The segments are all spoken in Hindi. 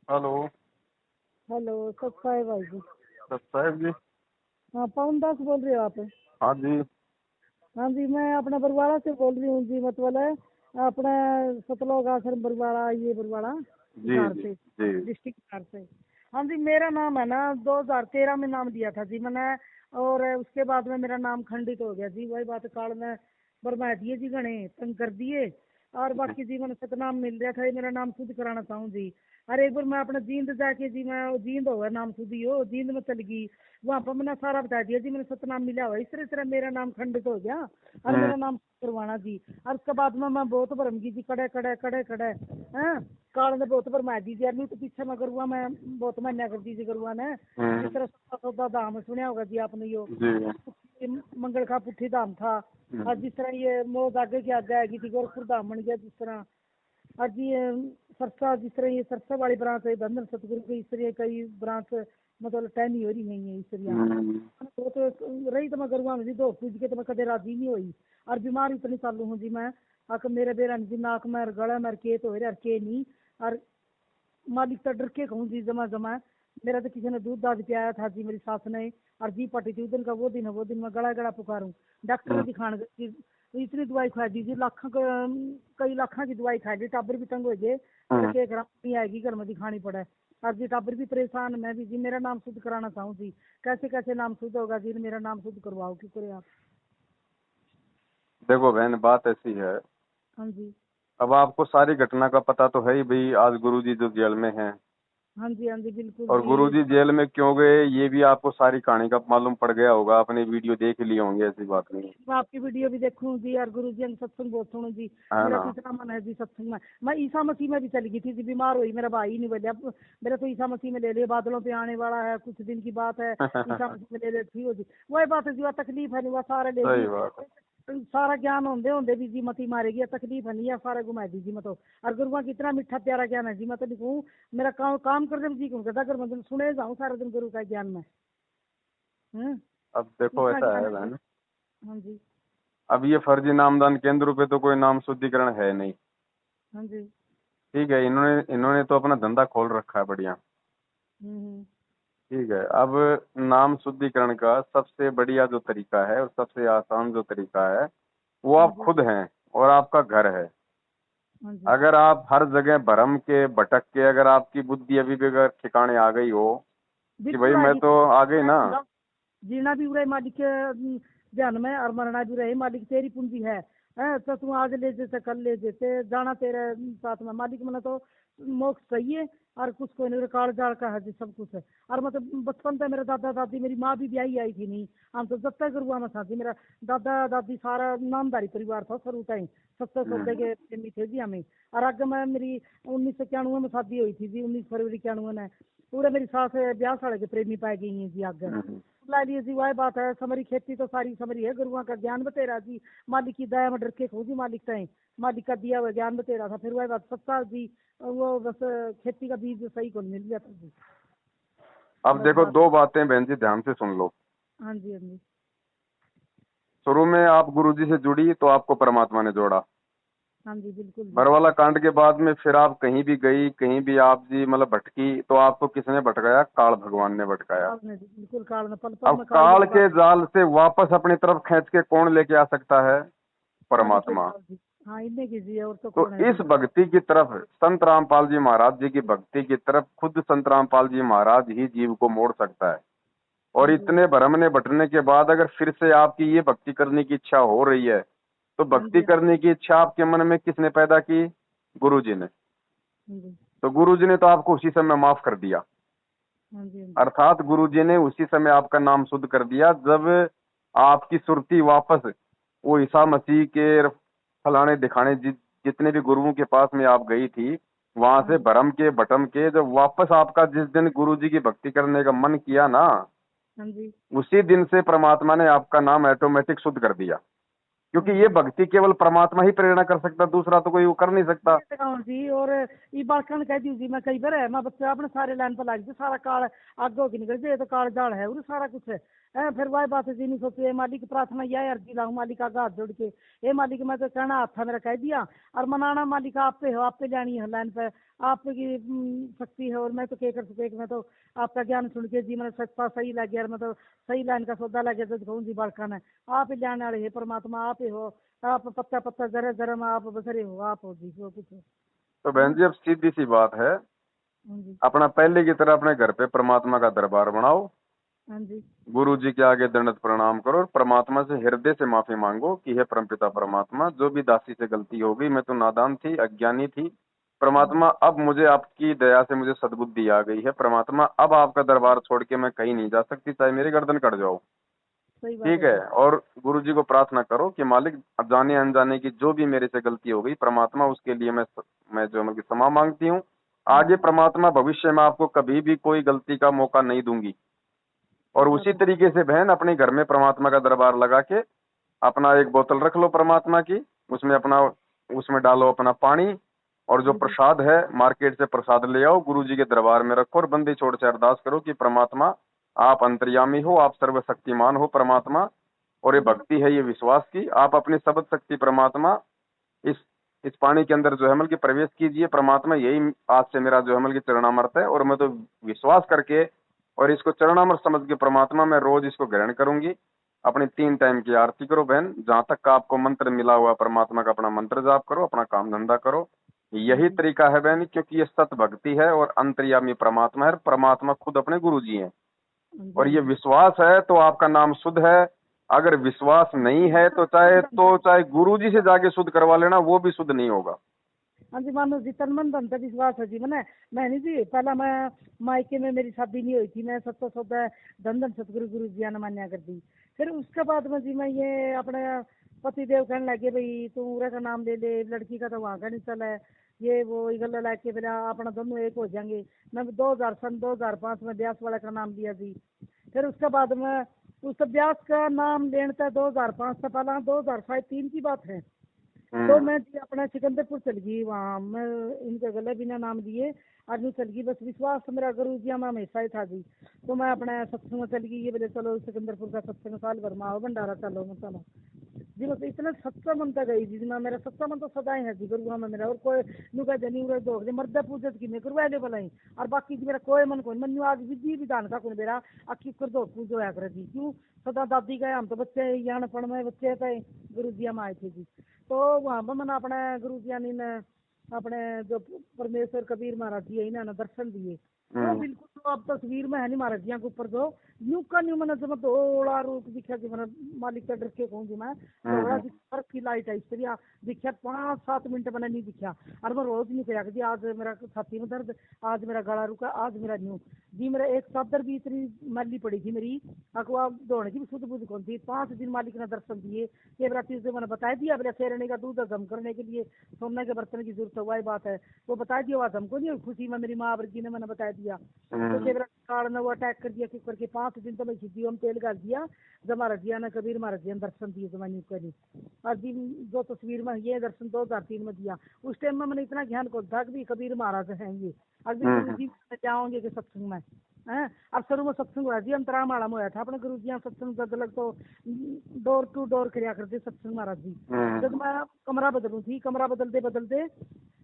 हेलो। हेलो सत साहेब भाई जी। सर साहब जी। हाँ पवन दास बोल रहे हो आप? हाँ जी। हाँ जी, मैं अपना बरवाड़ा से बोल रही हूँ जी। मतलब है अपना सतलोक आश्रम बरवाड़ा, ये बरवाड़ा जी बिहार जी से, जी। डिस्ट्रिक्ट बिहार से। हाँ जी, मेरा नाम है ना 2013 में नाम दिया था जी मैंने। और उसके बाद में मेरा नाम खंडित हो गया जी। वही बात काल में बरमा दिए जी, गणे तंग कर दिए। और बाकी जी मैंने सतनाम मिल रहा था, ये मेरा नाम शुद्ध कराना चाहूँ जी। अरे एक बार मैं अपना जींद जाके जी, मैं जींद हो गया नाम शुद्धि हो, जींद में चल गई। वहां पर मैंने सारा बता दिया जी, मैंने सतनाम मिला हुआ इस तरह मेरा नाम खंडित हो गया। और हम्म। मेरा नाम करवाना जी। और उसके बाद में मैं बहुत भरम की जी, कड़े कड़े कड़े कड़े हैं। काल ने बहुत भरमा दी यार, नहीं तो पीछे मैं करुआ मैं बहुत मान्या कर दी जी करुआ ने। जिस हम्म। तरह सौदा धाम सुना होगा जी आपने, यो जी। मंगल का पुट्ठी धाम था। और हम्म। जिस तरह ये मोद आगे की आगे आएगी थी, गोरखपुर धाम बन गया जिस तरह। और जी सरसा, जिस तरह ये सरसा वाली ब्रांच है धंधर सतगुरु की, इस तरह कई ब्रांच मतलब टहनी हो रही है इस तरह। हम्म। तो रही तो मैं गरुआ में जी दो पूज के, तो मैं कदे राजी नहीं हुई। और बीमार इतनी चालू हूँ जी मैं। आकर मेरे बेरा जी नाक में गला में के तो रहे के नहीं। और मालिक तो डर के कहूँ जी, जमा जमा मेरा तो किसी ने दूध दाद पियाया था जी, मेरी सास ने। और जी पटी थी उस दिन का, वो दिन है वो दिन मैं गला गला पुकारूं। डॉक्टर ने हम्म। दिखाने गई जी, इतनी दवाई खा दी जी, लाखों कई लाखों की दवाई खा दी। टाबर भी तंग हो गए। हम्म। लड़के नहीं आएगी घर में दिखानी पड़े। और जी टाबर भी परेशान, मैं भी जी। मेरा नाम शुद्ध कराना चाहूँ जी, कैसे कैसे नाम शुद्ध होगा जी? मेरा नाम शुद्ध करवाओ, क्यों करे आप? देखो बहन, बात ऐसी है। हाँ जी। अब आपको सारी घटना का पता तो है ही भाई, आज गुरुजी जो जेल में हैं। हाँ जी, हाँ जी, बिल्कुल और जी। गुरुजी जेल में क्यों गए ये भी आपको सारी कहानी का मालूम पड़ गया होगा, आपने वीडियो देख लिए होंगे, ऐसी बात नहीं है। मैं आपकी वीडियो भी देखूं जी, और गुरु जी सत्संग बहुत सुनूं जी। है मेरा ना। तो इतना मन है जी सत्संग में। मैं ईसा मसीह में भी चली गई थी जी, बीमार हुई, मेरा भाई नहीं बोलिया। मेरा तो ईसा मसीह में ले लिया, बादलों पे आने वाला है, कुछ दिन की बात है। ईसा मसीह में ले ले ठीक हो जी। वही बात है जी, वह तकलीफ है नहीं, वह सारे ले सही जी। बात है। सारा ज्ञान होंदे होंदे भी जी मती मारेगी, तकलीफ है नहीं है, सारा घुमा दी जी मैं तो। और गुरुआ की इतना मीठा प्यारा ज्ञान है जी, मैं तो लिखूं मेरा काम करने में जी क्यों कहता, अगर मैं सुने जाऊँ सारा दिन गुरु का ज्ञान में। अब देखो इतना ऐसा ज्ञान है है जी। बहन। हाँ जी। अब ये फर्जी नामदान केंद्र पे तो कोई नाम शुद्धिकरण है नहीं। हाँ जी। ठीक है, इन्होंने इन्होंने तो अपना धंधा खोल रखा है बढ़िया। हम्म। ठीक है। अब नाम शुद्धिकरण का सबसे बढ़िया जो तरीका है और सबसे आसान जो तरीका है, वो हाँ आप जी। खुद हैं और आपका घर है। हाँ जी। अगर आप हर जगह भरम के भटक के, अगर आपकी बुद्धि अभी भी अगर ठिकाने आ गई हो कि भाई बिल्कुल आ मैं गई। तो आ गई ना। जीना भी उड़े मालिक के ध्यान में, और मरना भी रहे मालिक तेरी पूंजी है। तो तू आज ले जैसे कल ले जैसे जाना तेरे साथ में मालिक, मैंने तो मोक्ष चाहिए। और कुछ कोई नहीं, काल जाल का है जी सब कुछ है। और मतलब बचपन से मेरे दादा दादी, मेरी माँ भी ब्याही आई थी नहीं। हम तो जब तक गुरुआ में था जी, मेरा दादा दादी सारा नामधारी परिवार था शुरू टाइम। 70 सौदे के प्रेमी थे जी हमें। और आगे मैं मेरी 1991 में शादी हुई थी जी, 19 फरवरी 91 में। पूरे मेरी सास ब्याह साड़े के प्रेमी पाई गई हैं जी आगे। हम्म। ला लिए जी, वही बात है, समरी खेती तो सारी समरी है, गुरुआ का ज्ञान बतेरा जी। मालिक की दया में डर के खोजी मालिक तय, मालिक का दिया हुआ ज्ञान बतेरा था। फिर वही बात 7 साल जी, वो बस खेती का बीज सही को मिल गया था जी। अब बस देखो, बात। दो बातें बहन जी ध्यान से सुन लो। हाँ जी। हाँ जी। शुरू में आप गुरुजी से जुड़ी तो आपको परमात्मा ने जोड़ा। हाँ जी, बिल्कुल जी। बरवाला कांड के बाद में फिर आप कहीं भी गई, कहीं भी आप जी मतलब भटकी, तो आपको किसने भटकाया? काल भगवान ने भटकाया। काल ने जी, बिल्कुल काल ने, पल पल अब में काल काल मेरे के पास। जाल से वापस अपनी तरफ खींच के कौन लेके आ सकता है? मालिक के परमात्मा। जाल जी। हाँ, इन्हें की जी, और तो तो कौन है इस जी? भक्ति की तरफ, संत रामपाल जी महाराज जी की भक्ति की तरफ खुद संत रामपाल जी महाराज ही जीव को मोड़ सकता है। और हाँ जी। इतने भ्रम ने बटने के बाद अगर फिर से आपकी ये भक्ति करने की इच्छा हो रही है, तो हाँ भक्ति जी। करने की इच्छा आपके मन में किसने पैदा की? गुरु जी ने। हाँ जी। तो गुरु जी ने तो आपको उसी समय माफ कर दिया। हाँ जी। हाँ जी। अर्थात गुरु जी ने उसी समय आपका नाम शुद्ध कर दिया, जब आपकी सुरती वापस वो ईसा मसीह के फलाने दिखाने जितने भी गुरुओं के पास में आप गई थी, वहां हाँ से जी। भरम के भटम के जब वापस आपका जिस दिन गुरु जी की भक्ति करने का मन किया ना, हाँ जी। उसी दिन से परमात्मा ने आपका नाम ऑटोमेटिक शुद्ध कर दिया। हाँ क्योंकि ये जी। भक्ति केवल परमात्मा ही प्रेरणा कर सकता, दूसरा तो कोई वो कर नहीं सकता। जी। और ये बालकन कह दी जी, मैं कई बार है मैं बच्चा अपने सारे लाइन पर लग जी, सारा काल आगे होके निकल जाए, तो काल जाल है और सारा कुछ है। फिर वही बात है जी, नहीं सोची मालिक प्रार्थना यह अर्जी लाऊं मालिक आगे हाथ जोड़ के, ये मालिक मैं तो कहना हाथ था मेरा कह दिया। और मनाना मालिक आप पे हो, आप पे जानी है लाइन पे। आपकी शक्ति है और मैं तो क्या कर सकती, मैं तो आपका ज्ञान सुन के जी मैंने सच्चा सही लग गया, मतलब सही लाइन का सौदा लग गया तो कहूँ जी बालका ने आप ही जाने वाले है, परमात्मा आप ही हो, आप पत्ता पत्ता जरा जरा में आप बसरे हो, आप हो जी जो कुछ हो। तो बहन जी अब सीधी सी बात है, हाँ जी। अपना पहले की तरह अपने घर पे परमात्मा का दरबार बनाओ, हाँ जी। गुरु जी के आगे दंडवत प्रणाम करो और परमात्मा से हृदय से माफी मांगो कि हे परमपिता परमात्मा, जो भी दासी से गलती हो गई, मैं तो नादान थी, अज्ञानी थी, परमात्मा अब मुझे आपकी दया से मुझे सद्बुद्धि आ गई है, परमात्मा अब आपका दरबार छोड़ के मैं कहीं नहीं जा सकती, चाहे मेरी गर्दन कट जाओ। सही बात ठीक है है, जी। और गुरु जी को प्रार्थना करो कि मालिक जाने अनजाने की जो भी मेरे से गलती हो गई, परमात्मा उसके लिए मैं जो मतलब क्षमा मांगती हूँ। आगे परमात्मा भविष्य में आपको कभी भी कोई गलती का मौका नहीं दूंगी। और सही उसी बात है। तरीके से बहन अपने घर में परमात्मा का दरबार लगा के अपना एक बोतल रख लो परमात्मा की, उसमें डालो अपना पानी, और जो हाँ जी। प्रसाद है मार्केट से प्रसाद ले आओ, गुरु जी के दरबार में रखो और बंदी छोड़ से अरदास करो कि परमात्मा आप अंतर्यामी हो, आप सर्वशक्तिमान हो परमात्मा, और ये भक्ति है, ये विश्वास की आप अपनी सबद शक्ति परमात्मा इस इस पानी के अंदर जो है मतलब कि प्रवेश कीजिए परमात्मा, यही आज से मेरा जो है मतलब कि चरणामृत है, और मैं तो विश्वास करके और इसको चरणामृत समझ के परमात्मा मैं रोज इसको ग्रहण करूंगी। अपनी 3 टाइम की आरती करो बहन, जहां तक का आपको मंत्र मिला हुआ परमात्मा का अपना मंत्र जाप करो, अपना काम धंधा करो। हाँ यही जी। तरीका है बहन, क्योंकि ये सत भक्ति है और अंतर्यामी परमात्मा है, परमात्मा खुद अपने गुरु जी हैं। हाँ जी। और हाँ ये जी। विश्वास है तो आपका नाम शुद्ध है, अगर विश्वास नहीं है तो चाहे गुरु जी से जाके शुद्ध करवा लेना, वो भी शुद्ध नहीं होगा। हाँ जी, मानो जी तन मन धन पे विश्वास है जी मैं नहीं जी, पहला मैं मायके में मेरी शादी नहीं हुई थी, मैं सत्ता सौदा धन धन सतगुरु गुरु जी ने मान्या कर दी। फिर उसके बाद में जी मैं ये अपने पति देव कहने लगे भाई तू उरे का नाम ले ले, लड़की का तो वहाँ का नहीं चल है, ये वो गला लाके फिर अपना दोनों एक हो जाएंगे। मैं 2005 में ब्यास वाला का नाम लिया जी। फिर उसके बाद में उस ब्यास का नाम लेने था 2005 से पहला 2003 की बात है। तो मैं जी अपना सिकंदरपुर चल गई, वहाँ मैं इनके गले बिना नाम दिए आदमी चल गई, बस विश्वास तो मेरा गुरु जी में हमेशा ही था जी। तो मैं अपने सत्संग में चल गई, ये बोले चलो सिकंदरपुर का सत्संग साल भर में आओ भंडारा चलो मैं चलो जी, बस इतना सच्चा मन तक गई जी। मैं मेरा सच्चा मन तो सदा ही है जी गुरु में मेरा, और कोई नु कह जनी उरे दो मर्द पूजत की मैं गुरु वाले भलाई, और बाकी जी मेरा कोई मन कोई मन आज विधि विधान का कौन मेरा अक्की कर दो पूजो या कर जी, क्यों सदा दादी गए हम तो बच्चे यहाँ पढ़ में बच्चे थे, गुरु जी हम आए थे जी। तो वहाँ पर मैंने अपने गुरु जी ने अपने जो परमेश्वर कबीर महाराज जी है इन्होंने दर्शन दिए, वो बिल्कुल तो अब तस्वीर में है नहीं महाराज जी के ऊपर, जो न्यू का न्यू मैंने जब थोड़ा रूप दिखा कि मैंने मालिक का डर के कहूँ जी मैं थोड़ा सी फर्क की लाइट है इस तरह दिखा, 5-7 मिनट मैंने नहीं दिखा। और मैं रोज नहीं कहा जी आज मेरा छाती में दर्द, आज मेरा गला रुका, आज मेरा न्यू जी, मेरा एक चादर भी इतनी मैली पड़ी थी मेरी अखवा दौड़ने की भी शुद्ध बुद्ध कौन थी। 5 दिन मालिक ने दर्शन दिए, ये मेरा तीसरे मैंने बता दिया मेरा शेरने का दूध हजम करने के लिए सोने के बर्तन की जरूरत हुआ बात है, वो बता दिया बात हमको नहीं, खुशी में मेरी माँ जी ने मैंने बता दिया। तो मेरा कार्ड ने वो अटैक कर दिया, करके 5 दिन तो मैं सिद्धि में तेल डाल दिया, जब महाराज जी ने कबीर महाराज जी ने दर्शन दिए तो मैंने करी आज दिन जो तस्वीर में ये दर्शन 2003 में दिया। उस टाइम में मैंने इतना ज्ञान को था कि कबीर महाराज हैं ये, आज भी गुरु जी जाओगे कि सत्संग में है। अब शुरू में सत्संग हुआ जी अंतरा माड़ा में हुआ था अपने गुरु जी सत्संग लग तो डोर टू डोर कराया करते सत्संग महाराज जी। जब मैं कमरा बदलू थी, कमरा बदलते बदलते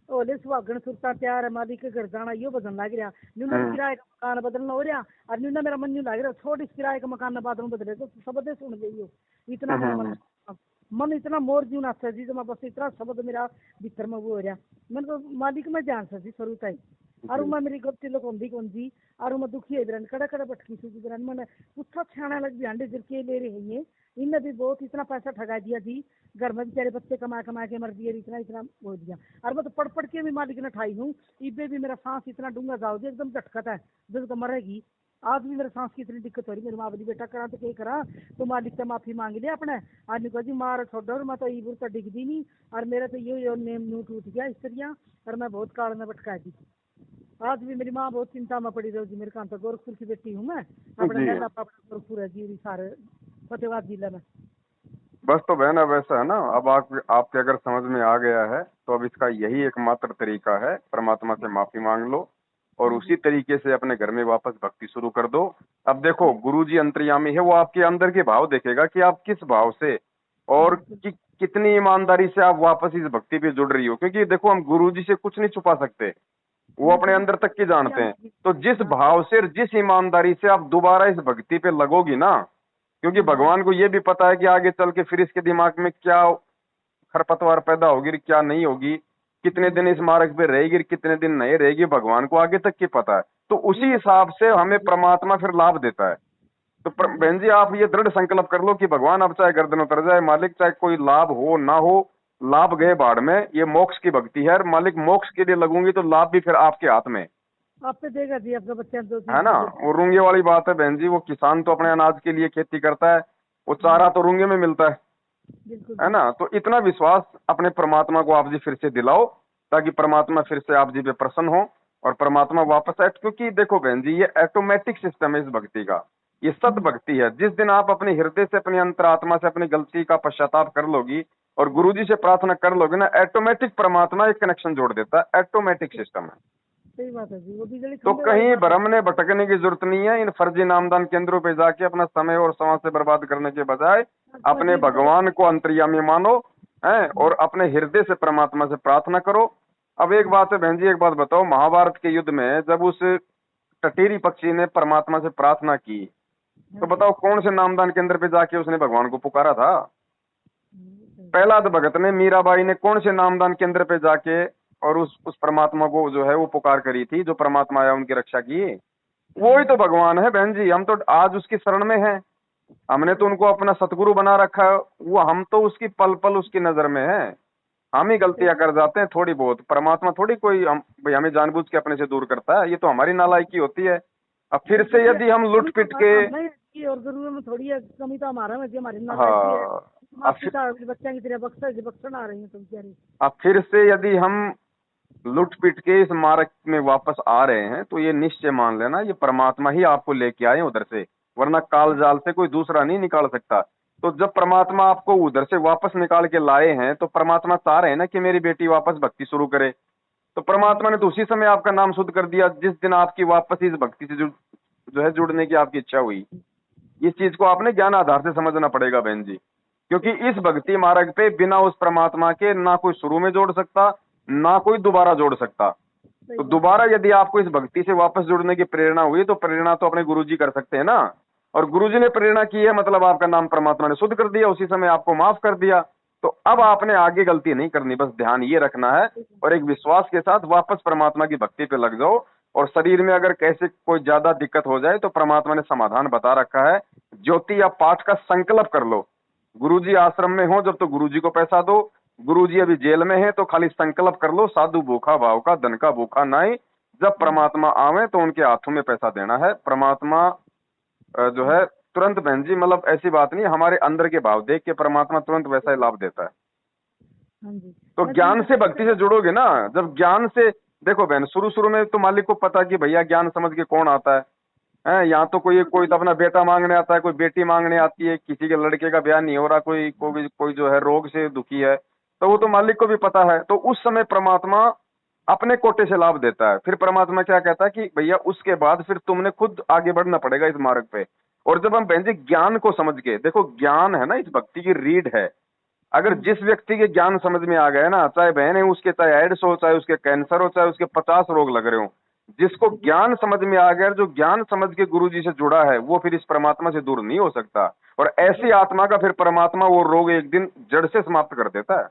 ओले सुहागण सुरता प्यार मालिक के घर जाना यो बदन लग रहा, न्यूना किराए का मकान बदलना हो रहा, और न्यूना मेरा मन न्यू लग रहा छोड़ इस किराए का मकान बाद में बदले तो शब्द सुन जाइयो इतना मेरा मन इतना मोर जीव नाचा जी, तो मैं बस इतना शब्द मेरा भीतर में वो हो रहा, मैंने तो मालिक में जान सा जी शुरू तक। और मैं मेरी गलती लोग होंगी कौन जी, और मैं दुखी है बिरन कड़ा कड़ा भटकी सी बिरन मैंने पुछा छाना लग भी अंडे जिर के ले रहे हैं, इनने भी बहुत इतना पैसा ठगा दिया जी, घर में बेचारे बच्चे कमा कमा के मर दिए, इतना इतना हो दिया। और मैं तो पढ़ पढ़ के भी मालिक ने ठाई हूँ, इबे भी मेरा सांस इतना डूंगा जाओ जी एकदम झटकता है जब तो मरेगी। आज भी मेरे सांस की इतनी दिक्कत हो रही, मेरी माँ बोली बेटा करा तो क्या करा, तो मालिक से माफी मांग लिया अपने आदमी को जी मार छोड़ो, मैं तो ईबुर तो डिगदी नहीं, और मेरा तो ये नेम न्यू टूट गया इस तरह, और मैं बहुत काल में भटका दी। आज भी मेरी माँ बहुत चिंता में पड़ी रही, मेरे काम तो गोरखपुर की बेटी हूँ मैं, अपने गोरखपुर है जी सारे फतेहाबाद जिले में। बस तो बहन अब ऐसा है ना, अब आपके अगर समझ में आ गया है तो अब इसका यही एकमात्र तरीका है, परमात्मा से माफी मांग लो और उसी तरीके से अपने घर में वापस भक्ति शुरू कर दो। अब देखो गुरु जी अंतर्यामी है, वो आपके अंदर के भाव देखेगा कि आप किस भाव से और कितनी ईमानदारी से आप वापस इस भक्ति पे जुड़ रही हो, क्योंकि देखो हम गुरु जी से कुछ नहीं छुपा सकते, वो अपने अंदर तक की जानते हैं। तो जिस भाव से और जिस ईमानदारी से आप दोबारा इस भक्ति पे लगोगी ना, क्योंकि भगवान को ये भी पता है कि आगे चल के फिर इसके दिमाग में क्या खरपतवार पैदा होगी, क्या नहीं होगी, कितने दिन इस मार्ग पे रहेगी, कितने दिन नहीं रहेगी, भगवान को आगे तक की पता है। तो उसी हिसाब से हमें परमात्मा फिर लाभ देता है। तो बहन जी आप ये दृढ़ संकल्प कर लो कि भगवान अब चाहे गर्दन उतर जाए, मालिक चाहे कोई लाभ हो ना हो, लाभ गए बाढ़ में, ये मोक्ष की भक्ति है। मालिक मोक्ष के लिए लगूंगी तो लाभ भी फिर आपके हाथ में, आप पे देगा जी, आपका बच्चा है ना। वो रूंगे वाली बात है बहन जी, वो किसान तो अपने अनाज के लिए खेती करता है, वो चारा तो रूंगे में मिलता है ना। तो इतना विश्वास अपने परमात्मा को आप जी फिर से दिलाओ, ताकि परमात्मा फिर से आप जी पे प्रसन्न हो और परमात्मा वापस आए। क्योंकि देखो बहन जी, ये ऑटोमेटिक सिस्टम है इस भक्ति का, ये सत भक्ति है। जिस दिन आप अपने हृदय से, अपनी अंतरात्मा से अपनी गलती का पश्चाताप कर लोगी और गुरुजी से प्रार्थना कर लोगे ना, ऑटोमेटिक परमात्मा एक कनेक्शन जोड़ देता है। ऑटोमेटिक सिस्टम है। सही बात है जी, वो बिजली तो कहीं भ्रम ने भटकने की जरूरत नहीं है। इन फर्जी नामदान केंद्रों पे जाके अपना समय और समाज से बर्बाद करने के बजाय अपने भगवान को अंतर्यामी मानो है और अपने हृदय से परमात्मा से प्रार्थना करो। अब एक बात है बहन जी, एक बात बताओ, महाभारत के युद्ध में जब उस टटीरी पक्षी ने परमात्मा से प्रार्थना की, तो बताओ कौन से नामदान केंद्र पे जाके उसने भगवान को पुकारा था? प्रहलाद भगत ने, मीराबाई ने कौन से नामदान केंद्र पे जाके और उस परमात्मा को जो है वो पुकार करी थी, जो परमात्मा आया उनकी रक्षा की? वो ही तो भगवान है बहन जी। हम तो आज उसकी शरण में हैं, हमने तो उनको अपना सतगुरु बना रखा है। वो हम तो उसकी पल पल उसकी नजर में है। हम ही गलतियां कर जाते हैं थोड़ी बहुत, परमात्मा थोड़ी कोई भाई हमें जानबूझ के अपने से दूर करता है, ये तो हमारी नालायकी होती है। अब फिर से यदि हम लुट पिट के, और गुरु में थोड़ी कमी तो हमारा में, हमारी हाँ, बच्चा की तरह बख्शन आ रही है तुम क्या? अब फिर से यदि हम लुट पिट के इस मार्ग में वापस आ रहे हैं, तो ये निश्चय मान लेना ये परमात्मा ही आपको लेके आए उधर से, वरना काल जाल से कोई दूसरा नहीं निकाल सकता। तो जब परमात्मा आपको उधर से वापस निकाल के लाए हैं, तो परमात्मा चाह रहे हैं ना कि मेरी बेटी वापस भक्ति शुरू करे। तो परमात्मा ने तो उसी समय आपका नाम शुद्ध कर दिया, जिस दिन आपकी वापस इस भक्ति से जो है जुड़ने की आपकी इच्छा हुई। इस चीज को आपने ज्ञान आधार से समझना पड़ेगा बहन जी, क्योंकि इस भक्ति मार्ग पे बिना उस परमात्मा के ना कोई शुरू में जोड़ सकता, ना कोई दोबारा जोड़ सकता। तो दोबारा यदि आपको इस भक्ति से वापस जुड़ने की प्रेरणा हुई, तो प्रेरणा तो अपने गुरुजी कर सकते हैं ना। और गुरुजी ने प्रेरणा की है, मतलब आपका नाम परमात्मा ने शुद्ध कर दिया, उसी समय आपको माफ कर दिया। तो अब आपने आगे गलती नहीं करनी, बस ध्यान ये रखना है और एक विश्वास के साथ वापस परमात्मा की भक्ति पे लग जाओ। और शरीर में अगर कैसे कोई ज्यादा दिक्कत हो जाए, तो परमात्मा ने समाधान बता रखा है। ज्योति या पाठ का संकल्प कर लो। गुरुजी आश्रम में हो जब तो गुरुजी को पैसा दो, गुरुजी अभी जेल में है तो खाली संकल्प कर लो, साधु भूखा भाव का धन का भूखा नहीं। जब परमात्मा आवे तो उनके हाथों में पैसा देना है। परमात्मा जो है तुरंत बहन जी, मतलब ऐसी बात नहीं, हमारे अंदर के भाव देख के परमात्मा तुरंत वैसा ही लाभ देता है। तो ज्ञान से भक्ति से जुड़ोगे ना, जब ज्ञान से, देखो बहन, शुरू में तो मालिक को पता कि भैया ज्ञान समझ के कौन आता है, यहाँ तो कोई तो अपना बेटा मांगने आता है, कोई बेटी मांगने आती है, किसी के लड़के का ब्याह नहीं हो रहा, कोई जो है रोग से दुखी है, तो वो तो मालिक को भी पता है। तो उस समय परमात्मा अपने कोटे से लाभ देता है। फिर परमात्मा क्या कहता है कि भैया उसके बाद फिर तुमने खुद आगे बढ़ना पड़ेगा इस मार्ग पे। और जब हम बहन जी ज्ञान को समझ के, देखो ज्ञान है ना इस भक्ति की रीढ़ है। अगर जिस व्यक्ति के ज्ञान समझ में आ गए ना, चाहे बहन है उसके, चाहे एड्स हो, चाहे उसके कैंसर हो, चाहे उसके 50 रोग लग रहे हो, जिसको ज्ञान समझ में आ गया, जो ज्ञान समझ के गुरुजी से जुड़ा है, वो फिर इस परमात्मा से दूर नहीं हो सकता। और ऐसी आत्मा का फिर परमात्मा वो रोग एक दिन जड़ से समाप्त कर देता है।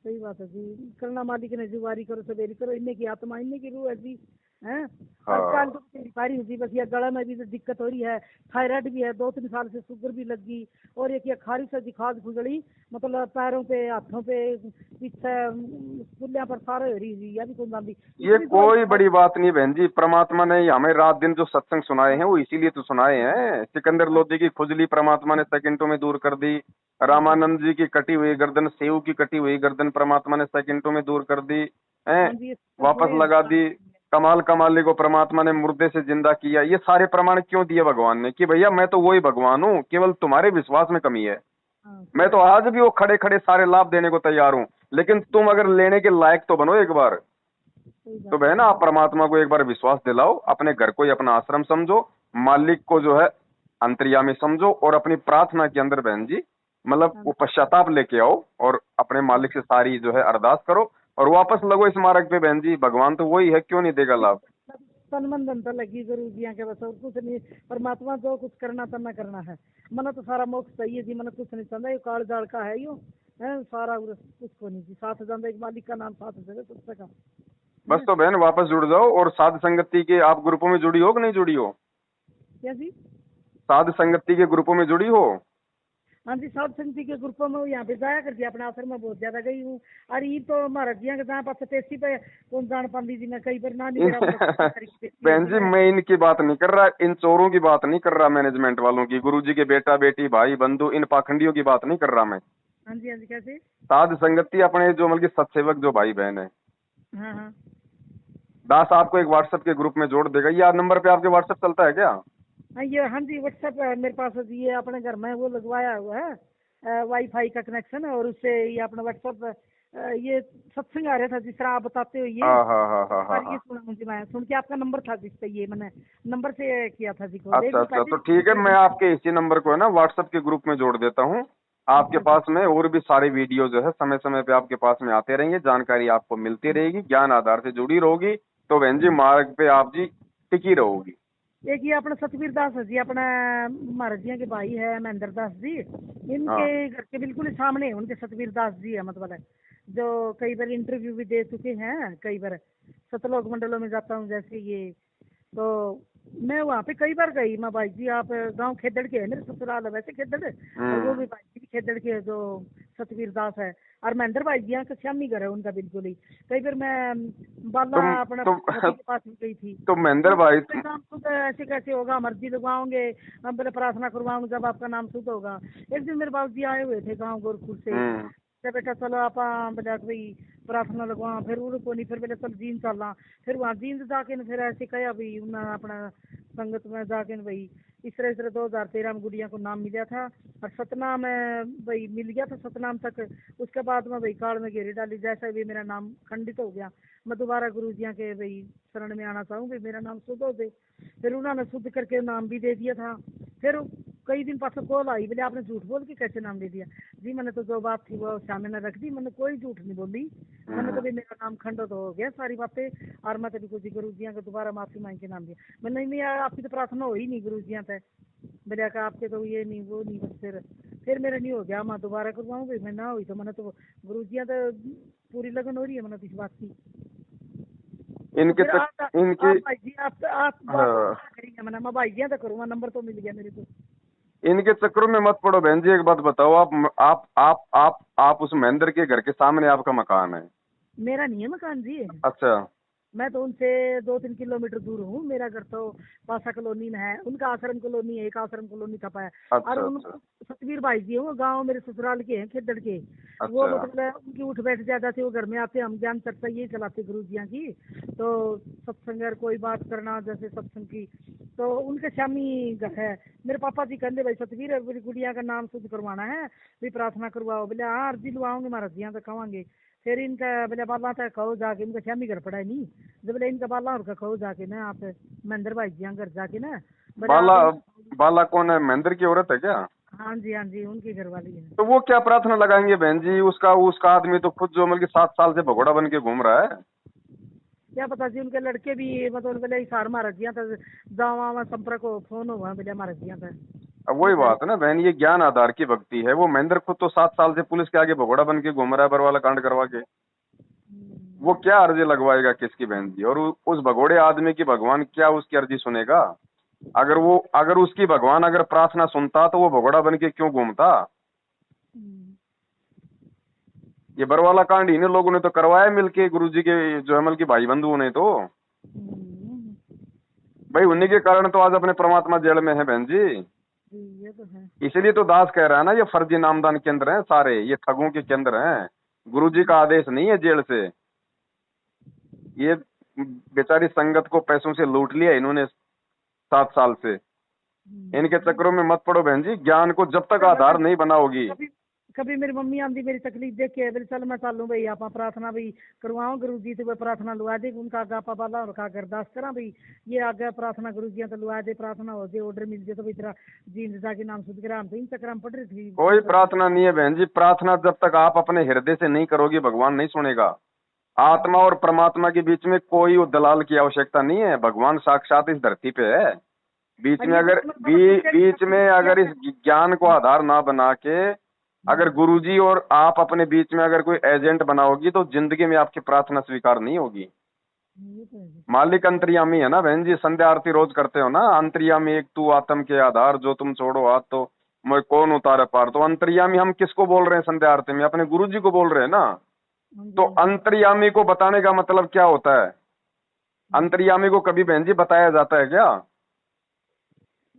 सही बात है जी। करना मालिक ने जुवारी करो सवेरी करो, इन्हें की आत्मा इन्हें की रूह ऐसी है। आजकल तो बीमारी होती, बस ये गला में भी दिक्कत हो रही है, थायराइड भी है, 2-3 साल से शुगर भी लग गई, और एक ये खारिश सी खाद खुजड़ी, मतलब पैरों पे हाथों पे पीछे पुलिया पर सारे हो रही है। ये कोई बड़ी बात नहीं बहन जी, परमात्मा ने हमें रात दिन जो सत्संग सुनाए हैं वो इसीलिए तो सुनाए हैं। सिकंदर लोधी की खुजली परमात्मा ने सेकंडों में दूर कर दी। रामानंद जी की कटी हुई गर्दन, सेव की कटी हुई गर्दन परमात्मा ने सेकंडों में दूर कर दी, वापस लगा दी। कमाल कमाली को परमात्मा ने मुर्दे से जिंदा किया। ये सारे प्रमाण क्यों दिए भगवान ने कि भैया मैं तो वही भगवान हूँ, केवल तुम्हारे विश्वास में कमी है। मैं तो आज भी वो खड़े खड़े सारे लाभ देने को तैयार हूँ, लेकिन तुम अगर लेने के लायक तो बनो एक बार। तो बहन आप परमात्मा को एक बार विश्वास दिलाओ, अपने घर को ही अपना आश्रम समझो, मालिक को जो है अंतर्यामी समझो, और अपनी प्रार्थना के अंदर बहन जी मतलब वो पश्चाताप लेके आओ और अपने मालिक से सारी जो है अरदास करो। और वापस लगो इस मार्ग पे बहन जी, भगवान तो वही है, क्यों नहीं देगा लाभ। तन मन धन तो लगी गुरु जी के बस, और कुछ नहीं। परमात्मा जो कुछ करना तब करना है। मन तो सारा मोक्ष चाहिए जी, मन कुछ नहीं चाहता, ये काल जाल का है यो है सारा, कुछ को नहीं जी। साथ जाता एक मालिक का नाम साथ जगह कुछ का। बस तो बहन वापस जुड़ जाओ। और साध संगति के आप ग्रुपों में जुड़ी हो कि नहीं जुड़ी हो? क्या जी? साध संगति के ग्रुपों में जुड़ी हो? हाँ जी, साध संगति के ग्रुपों में यहाँ पे जाया करती अपने आश्रम में बहुत ज्यादा गई हूँ। और ये तो महाराज जी के जहाँ पास तेसी पे कौन जान पाती जी, मैं कई बार ना नहीं मेरा बहन जी मैं इनकी बात नहीं कर रहा, इन चोरों की बात नहीं कर रहा, मैनेजमेंट वालों की, गुरुजी के बेटा बेटी भाई बंधु, इन पाखंडियों की बात नहीं कर रहा मैं। हाँ जी, हाँ जी, कैसे? साध संगति अपने जो मतलब सत्सेवक जो भाई बहन है, हाँ हाँ दास आपको एक व्हाट्सएप के ग्रुप में जोड़ देगा। ये नंबर पे आपके व्हाट्सएप चलता है क्या? हाँ, ये हाँ जी व्हाट्सएप मेरे पास जी, ये अपने घर में वो लगवाया हुआ है वाईफाई का कनेक्शन, और उससे ये अपना व्हाट्सएप ये सत्संग आ रहा था जिस तरह आप बताते हो ये। हाँ हाँ हाँ हाँ हाँ और ये हाँ। सुना मुझे, मैं सुन के आपका नंबर था जिस पे, ये मैंने नंबर से किया था जी को। अच्छा अच्छा, तो ठीक है, मैं आपके इसी नंबर को है ना व्हाट्सएप के ग्रुप में जोड़ देता हूँ। आपके पास में और भी सारे वीडियो जो है समय समय पे आपके पास में आते रहेंगे, जानकारी आपको मिलती रहेगी, ज्ञान आधार से जुड़ी रहोगी, तो बहन जी मार्ग पे आप जी टिकी रहोगी। एक ये अपना सतवीर दास है जी, अपना महाराज जी के भाई है महेंद्र दास जी, हाँ इनके घर के बिल्कुल ही सामने उनके सतवीर दास जी है, मतलब है जो कई बार इंटरव्यू भी दे चुके हैं, कई बार सतलोक मंडलों में जाता हूँ जैसे ये। तो मैं वहाँ पे कई बार गई। मैं भाई जी आप गांव खेदड़ के है, मेरे ससुराल है वैसे खेदड़, और वो भी भाई जी भी खेदड़ के है जो सतवीर दास है। और महेंद्र भाई जी यहाँ का श्यामी घर है उनका बिल्कुल ही। कई बार मैं बाला अपना पति के पास भी गई थी। तो महेंद्र तो भाई नाम शुद्ध ऐसे कैसे होगा, मर्जी लगवाओगे, हम पहले प्रार्थना करवाऊंगे जब आपका नाम शुद्ध होगा। एक दिन मेरे बाबू जी आए हुए थे गाँव गोरखपुर से, तो बेटा चलो आप बोला भाई प्रार्थना लगवा, फिर उनको नहीं, फिर बोले चल जींद चलना। फिर वहाँ जींद जाके न फिर ऐसे कहा भाई उन्होंने अपना संगत में जाके न भाई इस तरह 2013 में गुड़िया को नाम मिला था, और सतनाम भाई मिल गया था सतनाम तक। उसके बाद में भाई काल में घेरी डाली, जैसा भी मेरा नाम खंडित हो गया, मैं दोबारा गुरु जी के भाई शरण में आना चाहूँगी, मेरा नाम शुद्ध हो दे। फिर उन्होंने शुद्ध करके नाम भी दे दिया था। फिर कई दिन पास कॉल आई, बोले आपने झूठ बोल के कैसे नाम दे दिया? जी मैंने तो जो बात थी वो सामने ने रख दी, मैंने कोई झूठ नहीं बोली। मैंने तो भी मेरा नाम खंडित हो गया सारी बातें, और मैं तभी कुछ गुरु जी को दोबारा माफी मांग के नाम दिया। मैंने नहीं यार आपकी तो प्रार्थना हो ही नहीं गुरु जी पे, मेरे कहा आपके तो ये नहीं वो नहीं, बस फिर मेरा नहीं हो गया, मैं दोबारा करवाऊंगी। मैं ना हुई तो मैंने तो गुरु जी तो पूरी लगन हो रही है मैंने तो इस बात की। इनके तो तक इनके आप भाई जी आप बात करेंगे, मैं भाई जी तो करूँगा, नंबर तो मिल गया मेरे को। इनके चक्करों में मत पड़ो बहन जी। एक बात बताओ, आप उस महेंद्र के घर के सामने आपका मकान है? मेरा नहीं है मकान जी, अच्छा मैं तो उनसे 2-3 किलोमीटर दूर हूँ। मेरा घर तो पासा कॉलोनी में है, उनका आश्रम कॉलोनी है, एक आश्रम कॉलोनी थपा है। और अच्छा उन अच्छा सतवीर भाई जी हैं, वो गांव मेरे ससुराल के हैं खेदड़ के। वो अच्छा। मतलब उनकी उठ बैठ ज्यादा थी, वो घर में आते हम ज्ञान चर्चा ये चलाते गुरु जी की। तो सत्संग अगर कोई बात करना जैसे सत्संग की, तो उनके श्यामी घर है। मेरे पापा जी कहते भाई सतवीर मेरी गुड़िया का नाम शुद्ध करवाना है, भी प्रार्थना करवाओ। बोले हाँ अर्जी लुआओगे महाराज जी तो कहेंगे। फिर इनका बोले बाला तक कहो जाके, इनका श्यामी घर पड़ा है नहीं, जब बोले इनका बाला और का कहो जाके ना आप महेंद्र भाई जी घर जाके ना। बाला बाला कौन है? महेंद्र की औरत है क्या? हाँ जी, हाँ जी, उनकी घर वाली है। तो वो क्या प्रार्थना लगाएंगे बहन जी? उसका उसका आदमी तो खुद जो मतलब 7 साल से भगोड़ा बन के घूम रहा है। क्या पता जी, उनके लड़के भी मतलब बोले सार महाराज जी तो जावा संपर्क हो फोन हुआ बोले महाराज जी का। अब वही बात है ना बहन, ये ज्ञान आधार की भक्ति है। वो महेंद्र खुद तो 7 साल से पुलिस के आगे भगोड़ा बन के घूम रहा है, बरवाला कांड करवा के। वो क्या अर्जी लगवाएगा किसकी बहन जी? और उस भगोड़े आदमी की भगवान क्या उसकी अर्जी सुनेगा? अगर उसकी भगवान अगर प्रार्थना सुनता तो वो भगोड़ा बन के क्यों घूमता? ये बरवाला कांड इन्हीं लोगों ने तो करवाया मिलके, गुरुजी के जो अमल की भाई बंधुओं ने तो। भाई उन्हीं के कारण तो आज अपने परमात्मा जेल में है बहन जी। ये तो है। इसलिए तो दास कह रहा है ना, ये फर्जी नामदान केंद्र हैं सारे, ये ठगों के केंद्र हैं। गुरुजी का आदेश नहीं है जेल से। ये बेचारी संगत को पैसों से लूट लिया इन्होंने 7 साल से। इनके चक्करों में मत पड़ो बहन जी। ज्ञान को जब तक आधार नहीं बनाओगी। कभी मेरी मम्मी आंदी मेरी तकलीफ देख के, बोले चल मैं चालू भाई आप प्रार्थना भी करवाओ गुरु जी तो प्रार्थना लुआ दे, उनका आगा बाला और का अरदास करा भाई ये आगे प्रार्थना गुरु जी तो लुआ दे, प्रार्थना हो जाए, ऑर्डर मिल जाए तो इतना जी जाके नाम शुद्ध करा। हम तो इन चक्कर में पढ़ रही थी। कोई प्रार्थना नहीं है बहन जी। प्रार्थना जब तक आप अपने हृदय से नहीं करोगी भगवान नहीं सुनेगा। आत्मा और परमात्मा के बीच में कोई दलाल की आवश्यकता नहीं है। भगवान साक्षात इस धरती पे है। बीच में ये अगर तो मतलब बीच में अगर इस ज्ञान को आधार ना बना के अगर गुरुजी और आप अपने बीच में अगर कोई एजेंट बनाओगी तो जिंदगी में आपकी प्रार्थना स्वीकार नहीं होगी। ये तो है जी। मालिक अंतर्यामी है ना बहन जी। संध्या आरती रोज करते हो ना, अंतर्यामी एक तू आत्म के आधार, जो तुम छोड़ो हाथ तो मैं कौन उतारे पार। तो अंतर्यामी हम किसको बोल रहे हैं संध्या आरती में? अपने गुरुजी को बोल रहे हैं ना। हाँ जी, तो हाँ जी। अंतर्यामी को बताने का मतलब क्या होता है? अंतर्यामी को कभी बहन जी बताया जाता है क्या?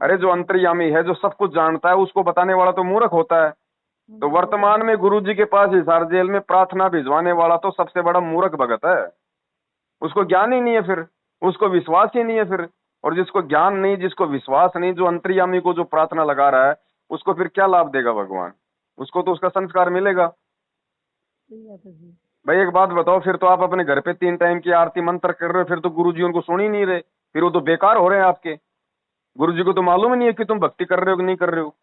अरे जो अंतर्यामी है, जो सब कुछ जानता है, उसको बताने वाला तो मूर्ख होता है। तो वर्तमान में गुरुजी के पास हिसार जेल में प्रार्थना भिजवाने वाला तो सबसे बड़ा मूर्ख भगत है। उसको ज्ञान ही नहीं है, फिर उसको विश्वास ही नहीं है फिर। और जिसको ज्ञान नहीं, जिसको विश्वास नहीं, जो अंतर्यामी को जो प्रार्थना लगा रहा है, उसको फिर क्या लाभ देगा भगवान? उसको तो उसका संस्कार मिलेगा। सही बात है जी। भाई एक बात बताओ, फिर तो आप अपने घर पे 3 टाइम की आरती मंत्र कर रहे हो, फिर तो गुरुजी उनको सुन ही नहीं रहे, फिर वो तो बेकार हो रहे हैं आपके। गुरुजी को तो मालूम ही नहीं है कि तुम भक्ति कर रहे हो कि नहीं कर रहे हो।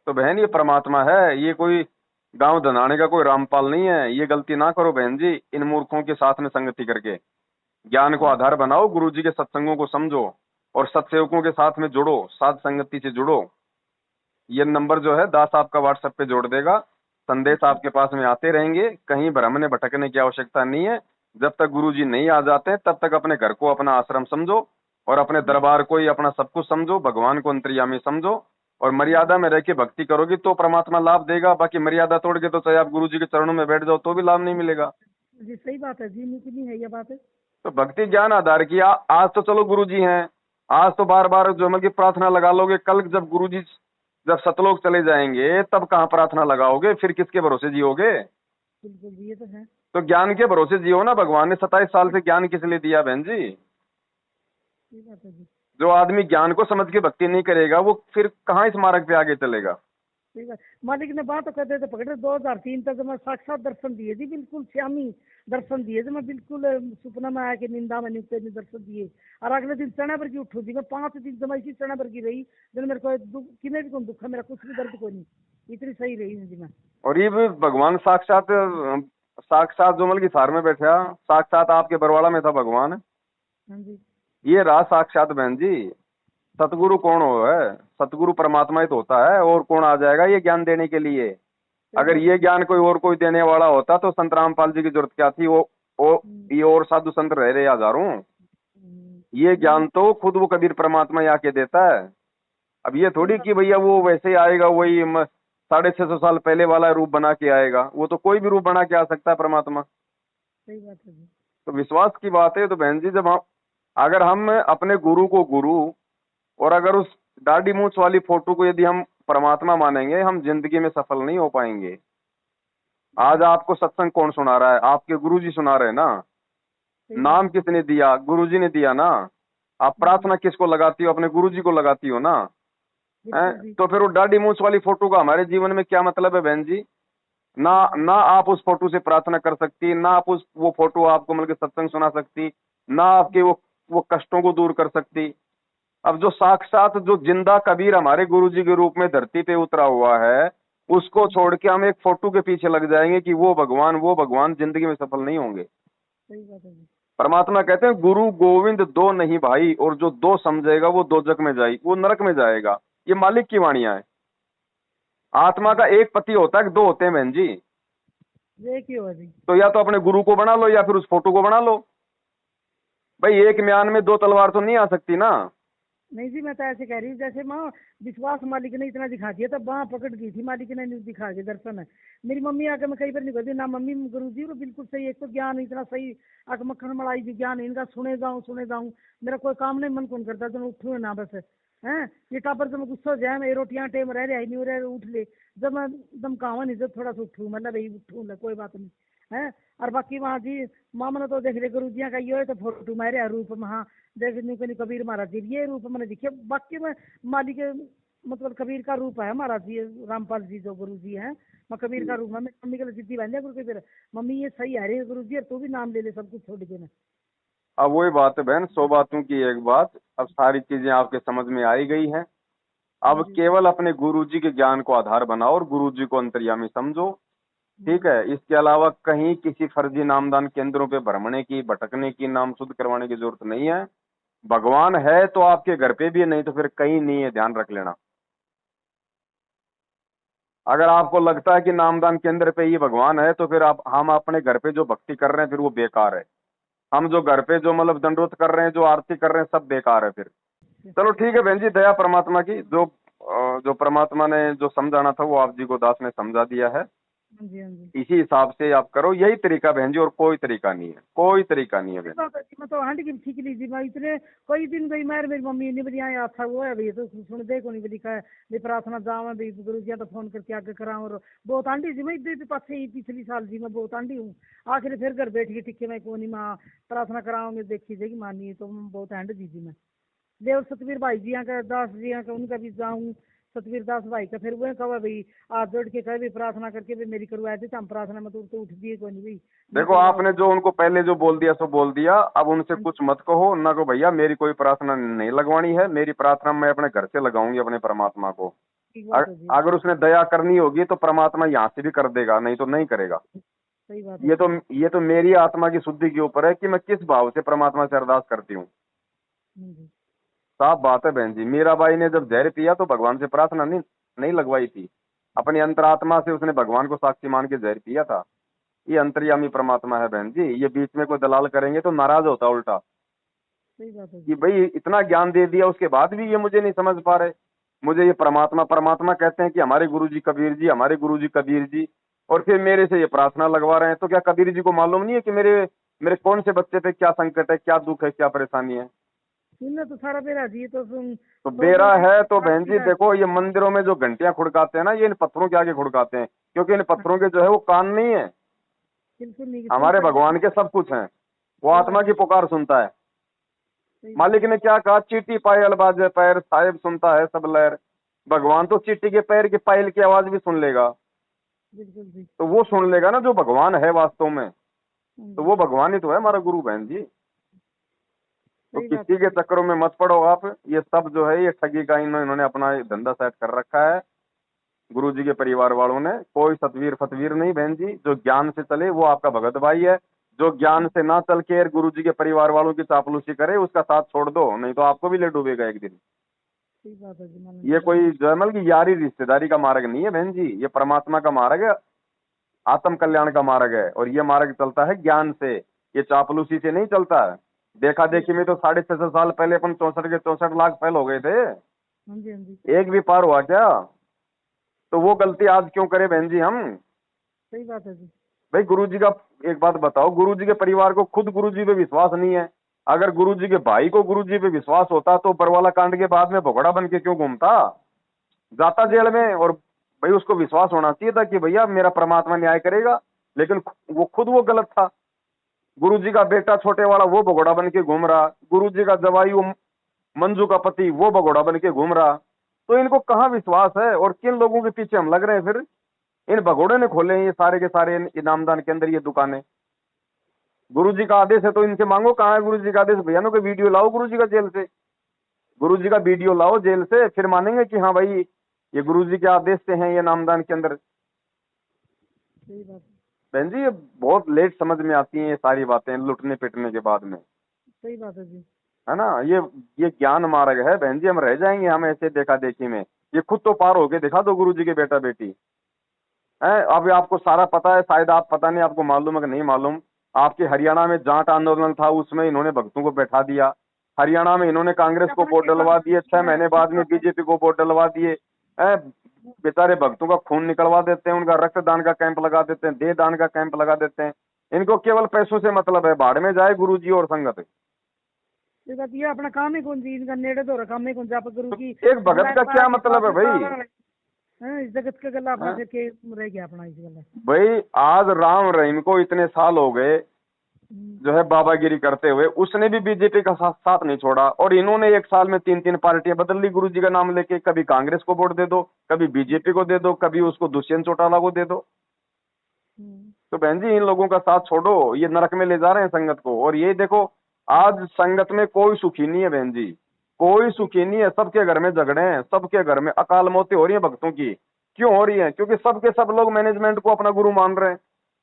तो बहन ये परमात्मा है, ये कोई गांव धनाने का कोई रामपाल नहीं है। ये गलती ना करो बहन जी, इन मूर्खों के साथ में संगति करके। ज्ञान को आधार बनाओ, गुरुजी के सत्संगों को समझो और सत्सेवकों के साथ में जुड़ो, साथ संगति से जुड़ो। ये नंबर जो है दास आपका व्हाट्सएप पे जोड़ देगा। संदेश आपके पास में आते रहेंगे, कहीं भ्रमने भटकने की आवश्यकता नहीं है। जब तक गुरुजी नहीं आ जाते तब तक अपने घर को अपना आश्रम समझो और अपने दरबार को ही अपना सब कुछ समझो, भगवान को अंतर्यामी समझो और मर्यादा में रह के भक्ति करोगी तो परमात्मा लाभ देगा। बाकी मर्यादा तोड़ के तो चाहे आप गुरुजी के चरणों में बैठ जाओ तो भी लाभ नहीं मिलेगा। जी सही बात है जी, नहीं है ये बात है। तो भक्ति ज्ञान आधार की आज तो चलो गुरुजी हैं, आज तो बार बार जो है कि प्रार्थना लगा लोगे, कल जब गुरुजी जब सतलोक चले जाएंगे तब कहाँ प्रार्थना लगाओगे? फिर किसके भरोसे जियोगे? बिल्कुल जी, ये तो है। तो ज्ञान के भरोसे जियो ना। भगवान ने 27 साल से ज्ञान किस लिए दिया बहन जी? सही बात है जी। जो आदमी ज्ञान को समझ के भक्ति नहीं करेगा वो फिर कहाँ इस मार्ग पे आगे चलेगा? सही बात। मालिक ने बात तो कहते थे पकड़े 2003 तक मैं साक्षात दर्शन दिए जी, बिल्कुल श्यामी दर्शन दिए जी। मैं बिल्कुल सपना में आया कि निंदा में नित्य ने दर्शन दिए। और अगले दिन चना भर की उठू जी, मैं 5 दिन जमा इसी चना भर की रही। जब मेरे को दुख किने भी कोई दुख है, मेरा कुछ भी दर्द कोई नहीं, इतनी सही रही जी मैं। और ये भी भगवान साक्षात साक्षात जो मल की थार में बैठा, साक्षात आपके बरवाड़ा में था भगवान। हाँ जी। ये रहा साक्षात बहन जी। सतगुरु कौन हो है? सतगुरु परमात्मा ही तो होता है, और कौन आ जाएगा ये ज्ञान देने के लिए? अगर ये ज्ञान कोई देने वाला होता तो संत रामपाल जी की जरूरत क्या थी? वो ये और साधु संत रह रहे हजारों। ये ज्ञान तो खुद वो कबीर परमात्मा ही आके देता है। अब ये थोड़ी कि भैया वो वैसे ही आएगा, वही 650 साल पहले वाला रूप बना के आएगा। वो तो कोई भी रूप बना के आ सकता है परमात्मा। सही बात है जी। तो विश्वास की बात है। तो बहन जी जब हम अगर हम अपने गुरु को गुरु और अगर उस दाढ़ी मूछ वाली फोटो को यदि हम परमात्मा मानेंगे, हम जिंदगी में सफल नहीं हो पाएंगे। आज आपको सत्संग कौन सुना रहा है? आपके गुरुजी सुना रहे हैं ना। नाम किसने दिया? गुरुजी ने दिया ना। आप प्रार्थना किसको लगाती हो? अपने गुरुजी को लगाती हो ना। हैं? तो फिर वो दाढ़ी मूछ वाली फोटो का हमारे जीवन में क्या मतलब है बहन जी? ना ना आप उस फोटो से प्रार्थना कर सकती, ना आप उस वो फोटो आपको मतलब सत्संग सुना सकती, ना आपके वो कष्टों को दूर कर सकती। अब जो साक्षात जो जिंदा कबीर हमारे गुरुजी के रूप में धरती पे उतरा हुआ है, उसको छोड़ के हम एक फोटो के पीछे लग जाएंगे कि वो भगवान, जिंदगी में सफल नहीं होंगे। सही बात है जी। परमात्मा कहते हैं गुरु गोविंद दो नहीं भाई, और जो दो समझेगा वो दोजक में जाए, वो नरक में जाएगा। ये मालिक की वाणियां है। आत्मा का एक पति होता है कि दो होते हैं बहन जी। ये क्यों है जी? तो या तो अपने गुरु को बना लो या फिर उस फोटो को बना लो। भाई एक म्यान में दो तलवार तो नहीं आ सकती ना। नहीं जी, मैं तो ऐसे कह रही हूँ जैसे माँ विश्वास मालिक ने इतना दिखा दिया, तब वहाँ पकड़ दी थी मालिक ने नहीं दिखा के दर्शन है। मेरी मम्मी आके मैं कई बार नहीं कहती ना मम्मी गुरु जी, वो बिल्कुल सही। एक तो ज्ञान इतना सही, आग मक्खन मलाई जी ज्ञान इनका, सुने जाऊँ मेरा कोई काम नहीं मन कौन करता, तो मैं उठूँ ना बस है। ये टापर जब गुस्सा हो जाए, मैं रोटियां टेम रह रहा नहीं रह उठ ले, जब मैं दम कहा नहीं, जब थोड़ा सा उठूँ मतलब भाई उठूँ कोई बात नहीं है। और बाकी वहाँ जी मामला तो देख रहे गुरु जी का ये तो फोटो मेरे रूप में, हाँ देख नहीं कहीं कबीर महाराज जी ये रूप मैंने दिखे। बाकी में मालिक मतलब कबीर का रूप है महाराज जी, रामपाल जी जो गुरु जी हैं, मैं कबीर का रूप है। मैं मम्मी के लिए जिद्दी बन गुरु कबीर, मम्मी ये सही है रे गुरु जी, और तू भी नाम ले ले सब कुछ छोड़ के ना। अब वही बात है बहन, 100 बातों की एक बात। अब सारी चीजें आपके समझ में आई गई हैं। अब केवल अपने गुरुजी के ज्ञान को आधार बनाओ और गुरुजी को अंतर्यामी समझो। ठीक है। इसके अलावा कहीं किसी फर्जी नामदान केंद्रों पे भ्रमणे की, भटकने की, नाम शुद्ध करवाने की जरूरत नहीं है। भगवान है तो आपके घर पे भी है, नहीं तो फिर कहीं नहीं है, ध्यान रख लेना। अगर आपको लगता है कि नामदान केंद्र पे ही भगवान है तो फिर आप हम अपने घर पे जो भक्ति कर रहे हैं फिर वो बेकार है। हम जो घर पे जो मतलब दंडोत कर रहे हैं, जो आरती कर रहे हैं, सब बेकार है फिर। चलो ठीक है बहन जी, दया परमात्मा की। जो परमात्मा ने जो समझाना था वो आप जी को दास ने समझा दिया है। हाँ जी, हाँ जी। इसी हिसाब से आप करो, यही तरीका बहन जी, और कोई तरीका नहीं है, कोई तरीका नहीं है बहन। मैं तो हांडी की ठीक लीजिए। मैं इतने कई दिन गई मैं मेरी मम्मी नहीं बड़ी आया था वो है भाई, तो सुन देखो नहीं लिखा है भी प्रार्थना जावा भी गुरु जी तो फोन करके आगे करा। और बहुत आंटी जी मैं इधर पासे ही पिछली साल जी मैं बहुत आंटी हूँ। आखिर फिर घर बैठ के टिके मैं कोनी माँ प्रार्थना कराऊंगे देखी जाएगी मानी तो बहुत हैंड जी मैं देव सतवीर भाई जी का दास जी का उनका भी जाऊँ। सतवीर दास भाई का फिर वह कहा भाई हाथ जोड़ के कहे भी प्रार्थना करके भी मेरी करवाए थे हम प्रार्थना में तो उठ दिए कोई नहीं भाई। देखो आपने जो उनको पहले जो बोल दिया सो बोल दिया, अब उनसे हाँ कुछ मत कहो ना, को भैया मेरी कोई प्रार्थना नहीं लगवानी है, मेरी प्रार्थना मैं अपने घर से लगाऊंगी अपने परमात्मा को। ठीक बात है जी। अगर उसने दया करनी होगी तो परमात्मा यहाँ से भी कर देगा, नहीं तो नहीं करेगा। सही बात है। ये तो मेरी आत्मा की शुद्धि के ऊपर है कि मैं किस भाव से परमात्मा से अरदास करती हूँ। जी। साफ बात है बहन जी। मीराबाई ने जब जहर पिया तो भगवान से प्रार्थना नहीं लगवाई थी, अपनी अंतरात्मा से उसने भगवान को साक्षी मान के जहर पिया था। ये अंतर्यामी परमात्मा है बहन जी, ये बीच में कोई दलाल करेंगे तो नाराज होता उल्टा सही बात है कि जी। भाई इतना ज्ञान दे दिया उसके बाद भी ये मुझे नहीं समझ पा रहे। मुझे ये परमात्मा परमात्मा कहते हैं कि हमारे गुरुजी कबीर जी, हमारे गुरुजी कबीर जी, और फिर मेरे से ये प्रार्थना लगवा रहे हैं। तो क्या कबीर जी को मालूम नहीं है कि मेरे मेरे कौन से बच्चे पे क्या संकट है, क्या दुख है, क्या परेशानी है? इनने तो सारा बेरा जी तो तो सौ बेरा दिन है तो बहन प्राप्ति जी है। देखो, ये मंदिरों में जो घंटियां खुड़काते हैं ना, ये इन पत्थरों के आगे खुड़काते हैं, क्योंकि इन पत्थरों के जो है वो कान नहीं है। बिल्कुल नहीं सुन हमारे सकते। भगवान के सब कुछ हैं, वो सही आत्मा बात की है। पुकार सुनता है। सही बात मालिक है। ने क्या कहा, चीटी पायल बाजे पैर, साहिब सुनता है सब लहर। भगवान तो चीटी के पैर की पायल की आवाज भी सुन लेगा। बिल्कुल जी। तो वो सुन लेगा ना जो भगवान है वास्तव में, तो जी। वो भगवान ही तो है हमारा गुरु बहन जी। तो सही बात किसी है के जी। चक्करों में मत पड़ो आप। ये सब जो है ये ठगी का इन्होंने अपना धंधा सेट कर रखा है। गुरु जी के परिवार वालों ने कोई सतवीर फतवीर नहीं बहन जी, जो ज्ञान से चले वो आपका भगत भाई है। जो ज्ञान से ना चल के गुरु जी के परिवार वालों की चापलूसी करे उसका साथ छोड़ दो, नहीं तो आपको भी ले डूबेगा एक दिन। सही बात है जी। ये कोई जयमल की यारी रिश्तेदारी का मार्ग नहीं है बहन जी, ये परमात्मा का मार्ग है, आत्म कल्याण का मार्ग है, और ये मार्ग चलता है ज्ञान से, ये चापलूसी से नहीं चलता है। देखा देखी में तो 650 साल पहले अपन 64 के 64 लाख फेल हो गए थे, हाँ जी, हाँ जी। एक भी पार हुआ क्या? तो वो गलती आज क्यों करे बहन जी हम? सही बात है जी। भाई गुरु जी का एक बात बताओ, गुरु जी के परिवार को खुद गुरु जी पे विश्वास नहीं है। अगर गुरु जी के भाई को गुरु जी पे विश्वास होता तो बरवाला कांड के बाद में भगोड़ा बन के क्यों घूमता, जाता जेल में? और भाई उसको विश्वास होना चाहिए था कि भैया मेरा परमात्मा न्याय करेगा, लेकिन वो खुद वो गलत था। गुरु जी का बेटा छोटे वाला वो भगोड़ा बन के घूम रहा, गुरु जी का जवाई वो मंजू का पति वो भगोड़ा बन के घूम रहा। तो इनको कहाँ विश्वास है, और किन लोगों के पीछे हम लग रहे हैं फिर? इन भगोड़े ने खोले हैं ये सारे के सारे इनामदान के अंदर ये दुकानें। गुरु जी का आदेश है तो इनसे मांगो, कहाँ है गुरु जी का आदेश? भैया नो, कोई वीडियो लाओ गुरु जी का जेल से, गुरु जी का वीडियो लाओ जेल से, फिर मानेंगे कि हाँ भाई ये गुरु जी के आदेश से हैं ये नामदान के अंदर। सही बात है। बहन जी ये बहुत लेट समझ में आती हैं ये सारी बातें, लुटने पिटने के बाद में, सही बात है जी। है ना। ये ज्ञान मार्ग है बहन जी, हम रह जाएंगे हम ऐसे देखा देखी में। ये खुद तो पार होके दिखा दो गुरु जी के बेटा बेटी है। अब आपको सारा पता है, शायद आप पता नहीं आपको मालूम है कि नहीं मालूम। आपके हरियाणा में जाट आंदोलन था, उसमें इन्होंने भक्तों को बैठा दिया। हरियाणा में इन्होंने कांग्रेस को वोट डलवा दिए, 6 महीने बाद में बीजेपी को वोट डलवा दिए। बेचारे भक्तों का खून निकलवा देते हैं, उनका रक्तदान का कैंप लगा देते हैं, देह दान का कैंप लगा देते हैं। इनको केवल पैसों से मतलब है, भाड़ में जाए गुरु जी और संगत। सही बात ये अपना काम ही कौन जी इनका नेड़े तो काम ही कौन जाप गुरु तो की एक भगत का क्या मतलब है भाई? इस जगत का गला अपना हाँ? फिर के रह गया अपना इस गला। भाई आज राम रहीम को इतने साल हो गए जो है बाबागिरी करते हुए, उसने भी बीजेपी का साथ नहीं छोड़ा, और इन्होंने एक साल में 3-3 पार्टियां बदल ली गुरु जी का नाम लेके। कभी कांग्रेस को वोट दे दो, कभी बीजेपी को दे दो, कभी उसको दुष्यंत चौटाला को दे दो। तो बहन जी इन लोगों का साथ छोड़ो, ये नरक में ले जा रहे हैं संगत को। और ये देखो आज संगत में कोई सुखी नहीं है बहन जी, कोई सुखी नहीं है। सबके घर में झगड़े हैं, सबके घर में अकाल मौतें हो रही है भक्तों की। क्यों हो रही है? क्योंकि सब के सब लोग मैनेजमेंट को अपना गुरु मान रहे हैं।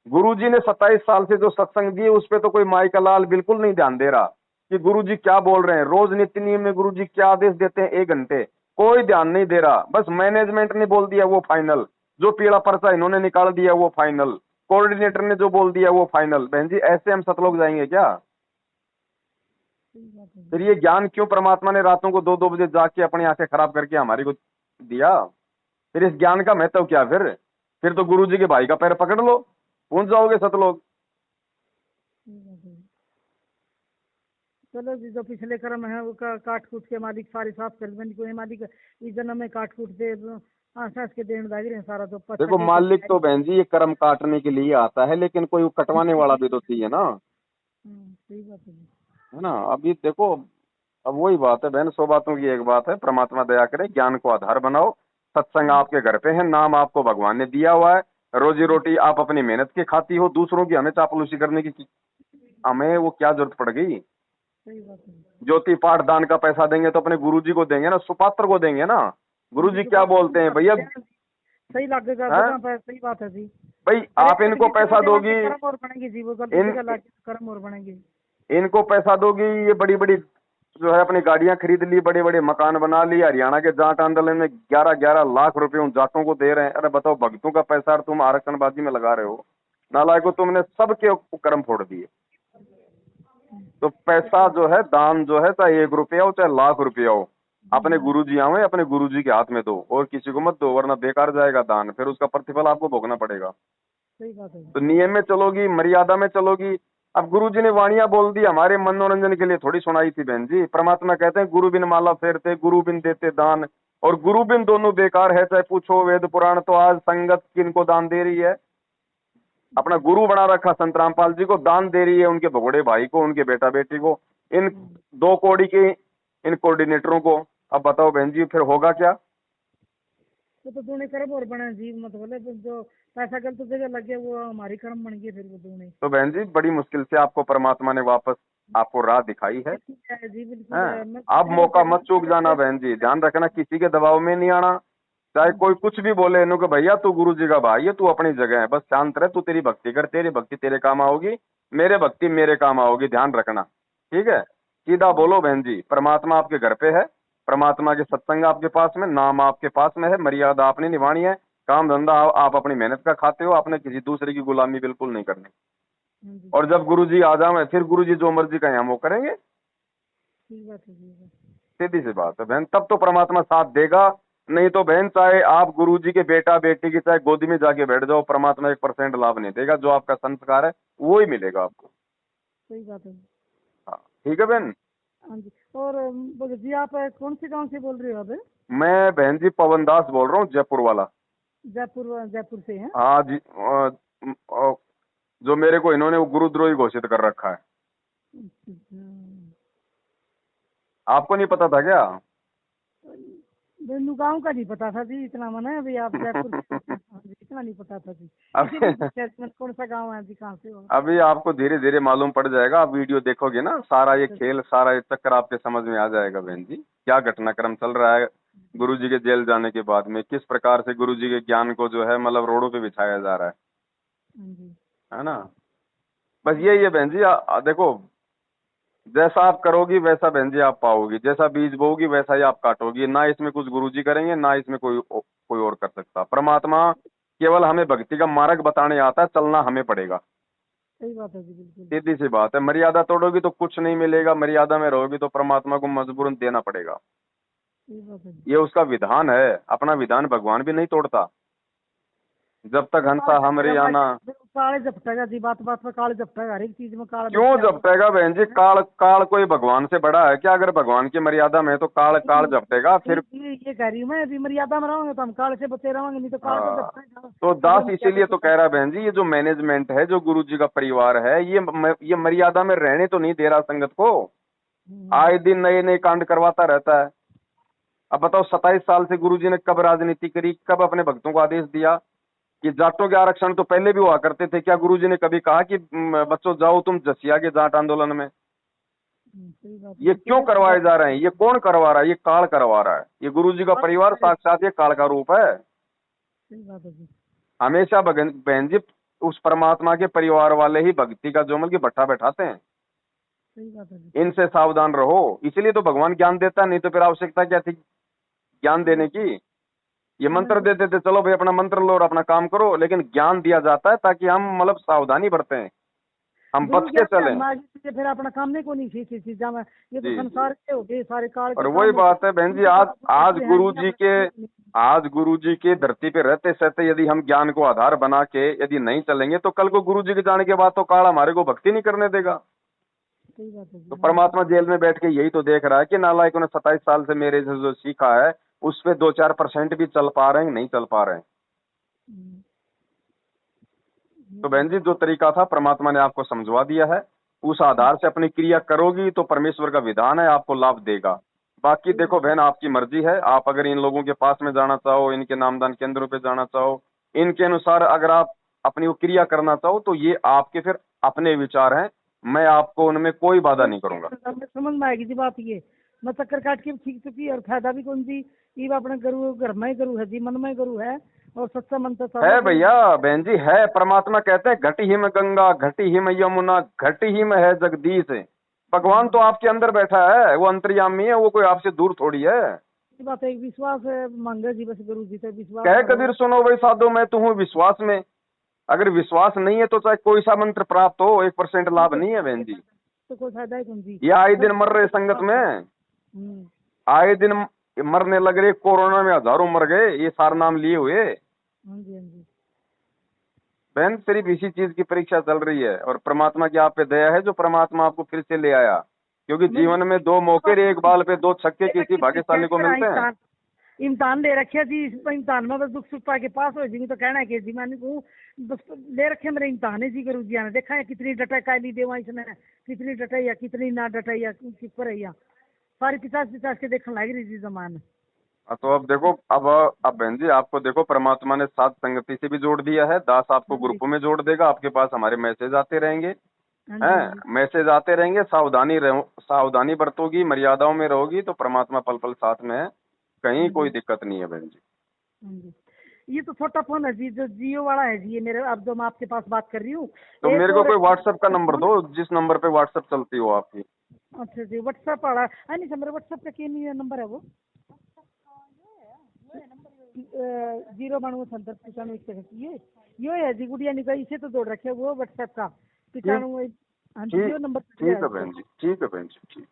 गुरुजी ने 27 साल से जो सत्संग दिए उस पे तो कोई माई का लाल बिल्कुल नहीं ध्यान दे रहा कि गुरुजी क्या बोल रहे हैं। रोज नित्य नियम में गुरुजी क्या आदेश देते हैं 1 घंटे, कोई ध्यान नहीं दे रहा। बस मैनेजमेंट ने बोल दिया वो फाइनल, जो पीला पर्चा इन्होंने निकाल दिया वो फाइनल, कोऑर्डिनेटर ने जो बोल दिया वो फाइनल। बहन जी ऐसे हम सतलोक जाएंगे क्या? फिर ये ज्ञान क्यों परमात्मा ने रातों को 2-2 बजे जाके अपनी आंखें खराब करके हमारी को दिया? फिर इस ज्ञान का महत्व क्या? फिर तो गुरुजी के भाई का पैर पकड़ लो, पहुंच जाओगे सतलोक। चलो जी, जो पिछले कर्म है वो काट कूट के मालिक सारे साफ कर देंगे। कोई मालिक इस जन्म में काट कूट दे आशास के देन दागिर है सारा। तो देखो मालिक तो बहन जी ये कर्म काटने के लिए आता है, लेकिन कोई कटवाने वाला भी तो चाहिए ना, सही बात है ना। अभी देखो अब वही बात है बहन, 100 बातों की एक बात है। परमात्मा दया करे, ज्ञान को आधार बनाओ। सत्संग आपके घर पे है, नाम आपको भगवान ने दिया हुआ है, रोजी रोटी आप अपनी मेहनत की खाती हो। दूसरों की हमें चापलूसी करने की हमें वो क्या जरूरत पड़ गई? सही बात है। ज्योति पाठ दान का पैसा देंगे तो अपने गुरुजी को देंगे ना, सुपात्र को देंगे ना। गुरुजी क्या बोलते हैं भैया? सही लगेगा, सही बात है जी। भाई आप इनको पैसा दोगी, कर्म और बनेंगे जी, वो कर्म और बनेंगे। इनको पैसा दोगी, ये बड़ी बड़ी जो है अपनी गाड़ियां खरीद ली, बड़े बड़े मकान बना ली। हरियाणा के जाट आंदोलन में 11-11 लाख रुपए उन जाटों को दे रहे हैं। अरे बताओ, भक्तों का पैसा तुम आरक्षणबाजी में लगा रहे हो। नालायको, तुमने सबके कर्म फोड़ दिए। तो पैसा जो है, दान जो है, चाहे 1 रुपया हो चाहे लाख रुपया हो, अपने गुरुजी आवे, अपने गुरुजी के हाथ में दो और किसी को मत दो, वरना बेकार जाएगा दान, फिर उसका प्रतिफल आपको भोगना पड़ेगा। सही बात है। तो नियम में चलोगी, मर्यादा में चलोगी। अब गुरुजी ने वाणियां बोल दी, हमारे मनोरंजन के लिए थोड़ी सुनाई थी बहन जी। परमात्मा कहते हैं गुरु बिन माला फेरते, गुरु बिन देते दान, और गुरु बिन दोनों बेकार है, चाहे पूछो वेद पुराण। तो आज संगत किनको दान दे रही है? अपना गुरु बना रखा संत रामपाल जी को, दान दे रही है उनके भगोड़े भाई को, उनके बेटा बेटी को, इन 2 कौड़ी के इन कोऑर्डिनेटरों को। अब बताओ बहन जी फिर होगा क्या? तो दोनों कर्म और बने जी, मतलब जो पैसा गलत जगह लग गया वो हमारी कर्म बन गई फिर वो दोनों। तो बहन जी बड़ी मुश्किल से आपको परमात्मा ने वापस आपको राह दिखाई है जी बिल्कुल। आप मौका मत चूक जाना बहन जी, ध्यान रखना, किसी के दबाव में नहीं आना। चाहे कोई कुछ भी बोले, इन्हों के भैया तू गुरु जी का भाई है, तू अपनी जगह है, बस शांत रहे, तू तेरी भक्ति कर, तेरी भक्ति तेरे काम आओगी, मेरे भक्ति मेरे काम आओगी। ध्यान रखना, ठीक है? सीधा बोलो बहन जी, परमात्मा आपके घर पे है, परमात्मा के सत्संग आपके पास में, नाम आपके पास में है, मर्यादा आपने निभानी है, काम धंधा आप अपनी मेहनत का खाते हो, आपने किसी दूसरे की गुलामी बिल्कुल नहीं करनी। और जब गुरुजी आ जाए फिर गुरुजी जो मर्जी कहें हम वो करेंगे। सीधी सी बात है बहन, तब तो परमात्मा साथ देगा। नहीं तो बहन चाहे आप गुरुजी के बेटा बेटी की चाहे गोदी में जाके बैठ जाओ, परमात्मा 1% लाभ नहीं देगा। जो आपका संस्कार है वो ही मिलेगा आपको। सही बात है। हाँ ठीक है बहन। हाँ जी। और जी आप कौन से गांव से बोल रहे हो अब? मैं बहन जी पवन दास बोल रहा हूँ, जयपुर वाला। जयपुर से हैं? हाँ जी। जो मेरे को इन्होंने वो गुरुद्रोही घोषित कर रखा है। आपको नहीं पता था क्या? गांव का नहीं पता था जी, इतना मन है अभी आप जयपुर इतना नहीं पता था जी। कौन सा गांव है जी, कहाँ से हो? अभी आपको धीरे धीरे मालूम पड़ जाएगा, आप वीडियो देखोगे ना, सारा ये खेल, सारा ये चक्कर आपके समझ में आ जाएगा बहन जी। क्या घटनाक्रम चल रहा है गुरुजी के जेल जाने के बाद में, किस प्रकार से गुरुजी के ज्ञान को जो है मतलब रोडों पे बिछाया जा रहा है ना। बस यही है बहन जी। देखो जैसा आप करोगी वैसा बहन जी आप पाओगी, जैसा बीज बोगी वैसा ही आप काटोगी। ना इसमें कुछ गुरुजी करेंगे, ना इसमें कोई और कर सकता। परमात्मा केवल हमें भक्ति का मार्ग बताने आता है, चलना हमें पड़ेगा। सही बात है जी, बिल्कुल सीधी सी बात है। मर्यादा तोड़ोगी तो कुछ नहीं मिलेगा, मर्यादा में रहोगी तो परमात्मा को मजबूरन देना पड़ेगा। सही बात है। ये उसका विधान है, अपना विधान भगवान भी नहीं तोड़ता। जब तक हंसा हमरे आना। काल झपटेगा जी, बात बात पर काल झपटेगा, हर एक चीज में काल। क्यों झपटेगा बहन जी? काल कोई भगवान से बड़ा है क्या? अगर भगवान की मर्यादा में है तो काल झपटेगा। फिर ये कह रही हूँ मैं, अभी मर्यादा में रहोगे तो हम काल से बचे रहोगे, नहीं तो काल को झपटेगा। तो दास इसीलिए तो कह रहा बहन जी, ये जो मैनेजमेंट है, जो गुरुजी का परिवार है, ये मर्यादा में रहने तो नहीं दे रहा संगत को। आए दिन नए नए कांड करवाता रहता है। अब बताओ 27 साल से गुरुजी ने कब राजनीति करी, कब अपने भक्तों को आदेश दिया कि जाटों के आरक्षण तो पहले भी हुआ करते थे? क्या गुरुजी ने कभी कहा कि बच्चों जाओ तुम जसिया के जाट आंदोलन में? ये क्यों करवाए जा रहे हैं? ये कौन करवा रहा है? ये काल करवा रहा है। ये गुरुजी का परिवार साक्षात ये काल का रूप है। सही बात है जी। हमेशा बहन जी उस परमात्मा के परिवार वाले ही भक्ति का जोमल की भट्ठा बैठाते हैं। सही बात है जी। इनसे सावधान रहो, इसलिए तो भगवान ज्ञान देता, नहीं तो फिर आवश्यकता क्या थी ज्ञान देने की। ये मंत्र दे देते, चलो भाई अपना मंत्र लो और अपना काम करो, लेकिन ज्ञान दिया जाता है ताकि हम मतलब सावधानी बरतें, हम गुरु बच के ज्ञान चलें। मार्ग से फिर अपना काम नहीं कोनी सी चीजा में, ये तो जी जी। संसार के हो गए सारे काल के और काम वही होते बात है बहन जी, उनके आज पास आज कुछ है गुरु नहीं, जी अपना के कुछ नहीं। आज गुरु जी के धरती पे रहते सहते यदि हम ज्ञान को आधार बना के यदि नहीं चलेंगे, तो कल को गुरु जी के जाने के बाद तो काल हमारे को भक्ति नहीं करने देगा। सही बात है जी। तो परमात्मा जेल में बैठ के यही तो देख रहा है कि नालायकों ने 27 साल से मेरे से जो सीखा है उस पे 2-4% भी चल पा रहे हैं, नहीं चल पा रहे हैं। तो बहन जी जो तरीका था परमात्मा ने आपको समझवा दिया है, उस आधार से अपनी क्रिया करोगी तो परमेश्वर का विधान है, आपको लाभ देगा। बाकी देखो बहन आपकी मर्जी है, आप अगर इन लोगों के पास में जाना चाहो, इनके नामदान केंद्रों पे जाना चाहो, इनके अनुसार अगर आप अपनी वो क्रिया करना चाहो तो ये आपके फिर अपने विचार हैं, मैं आपको उनमें कोई बाधा नहीं करूंगा। समझ में आएगी जी बात। ये मैं चक्कर काट के सीख चुकी और फायदा भी कौन जी। ये अपने गुरु घर में ही गुरु है जी, मन में ही गुरु है और सच्चा मन तो है भैया बहन जी है। परमात्मा कहते हैं घटी हिम गंगा घटी हिम यमुना घटी हिम है जगदीश। भगवान तो आपके अंदर बैठा है, वो अंतर्यामी है, वो कोई आपसे दूर थोड़ी है। ये बात है, विश्वास मांगे जी बस गुरु जी से विश्वास कहे करो। कबीर सुनो भाई साधो मैं तो हूँ विश्वास में। अगर विश्वास नहीं है तो चाहे कोई सा मंत्र प्राप्त हो 1% लाभ नहीं है बहन जी। तो कोई फायदा है कौन जी। ये आए दिन मर रहे संगत में, आए दिन मरने लग रहे, कोरोना में हजारों मर गए ये सार नाम लिए हुए। हाँ जी हाँ जी। बहन सिर्फ इसी चीज की परीक्षा चल रही है और परमात्मा की आप पे दया है जो परमात्मा आपको फिर से ले आया, क्योंकि जीवन में 2 मौके, एक बाल पे 2 छक्के किसी भाग्यशाली को मिलते हैं। इम्तान ले रखे जी, इस इम्तान में बस दुख सुख पाके पास हो जी, तो कहना है कि जी मैंने को बस ले रखे मेरे इम्तान है जी। गुरु जी ने देखा है कितनी डटा काली देवा इसने, कितनी डटाई या कितनी ना डटाई या किपर है या सारी 50-50 के देखने लग रही जी जमान। तो अब देखो अब बहन जी आपको देखो परमात्मा ने साथ संगति से भी जोड़ दिया है, दास आपको ग्रुपों में जोड़ देगा, आपके पास हमारे मैसेज आते रहेंगे हैं, मैसेज आते रहेंगे। सावधानी बरतोगी, मर्यादाओं में रहोगी तो परमात्मा पल पल साथ में है, कहीं कोई दिक्कत नहीं है बहन जी। ये तो छोटा फोन है जी जो जियो वाला है जी, ये मेरे अब जो मैं आपके पास बात कर रही हूँ। तो मेरे को कोई व्हाट्सएप का नंबर दो जिस नंबर पे व्हाट्सएप चलती हो आपकी। अच्छा जी व्हाट्सएप वाला है नहीं सर, मेरा व्हाट्सएप का क्या नहीं नंबर है वो 092 ये है जी गुड़िया निकाय, इसे तो जोड़ रखे वो व्हाट्सएप का 95। हाँ जी ये नंबर ठीक है बहन जी, ठीक है बहन जी, ठीक।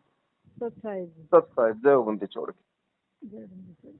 तो अच्छा है जी। सत्ता है, जय बंदी छोड़ के। जय बंदी।